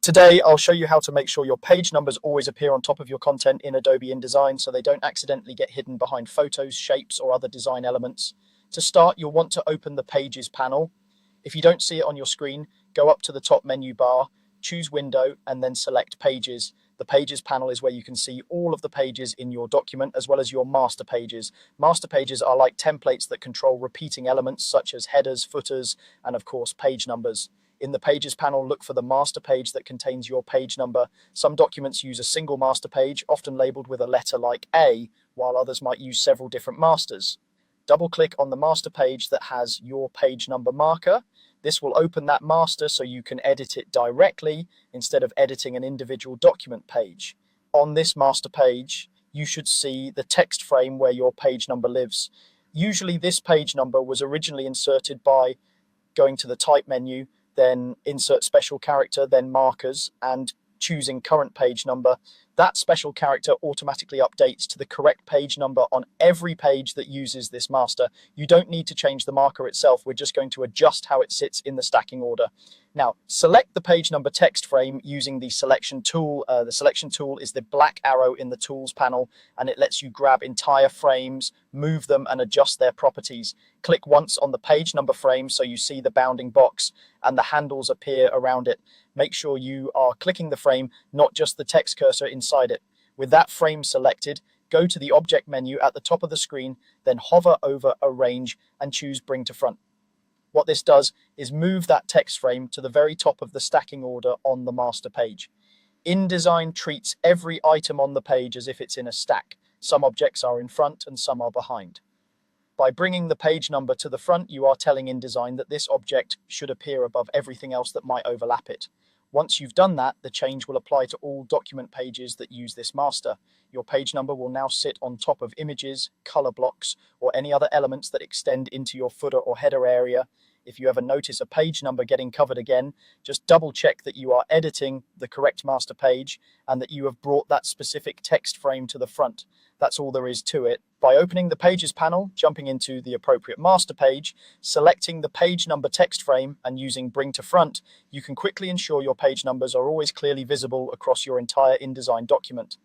Today, I'll show you how to make sure your page numbers always appear on top of your content in Adobe InDesign so they don't accidentally get hidden behind photos, shapes, or other design elements. To start, you'll want to open the Pages panel. If you don't see it on your screen, go up to the top menu bar, choose Window, and then select Pages. The Pages panel is where you can see all of the pages in your document, as well as your master pages. Master pages are like templates that control repeating elements such as headers, footers, and of course, page numbers. In the Pages panel, look for the master page that contains your page number. Some documents use a single master page, often labeled with a letter like A, while others might use several different masters. Double-click on the master page that has your page number marker. This will open that master so you can edit it directly instead of editing an individual document page. On this master page, you should see the text frame where your page number lives. Usually this page number was originally inserted by going to the Type menu, then insert special character, then markers, and choosing current page number. That special character automatically updates to the correct page number on every page that uses this master. You don't need to change the marker itself. We're just going to adjust how it sits in the stacking order. Now, select the page number text frame using the selection tool. The selection tool is the black arrow in the tools panel, and it lets you grab entire frames, move them, and adjust their properties. Click once on the page number frame so you see the bounding box and the handles appear around it. Make sure you are clicking the frame, not just the text cursor inside it. With that frame selected, go to the Object menu at the top of the screen, then hover over Arrange and choose Bring to Front. What this does is move that text frame to the very top of the stacking order on the master page. InDesign treats every item on the page as if it's in a stack. Some objects are in front and some are behind. By bringing the page number to the front, you are telling InDesign that this object should appear above everything else that might overlap it. Once you've done that, the change will apply to all document pages that use this master. Your page number will now sit on top of images, color blocks, or any other elements that extend into your footer or header area. If you ever notice a page number getting covered again, just double check that you are editing the correct master page and that you have brought that specific text frame to the front. That's all there is to it. By opening the Pages panel, jumping into the appropriate master page, selecting the page number text frame and using Bring to Front, you can quickly ensure your page numbers are always clearly visible across your entire InDesign document.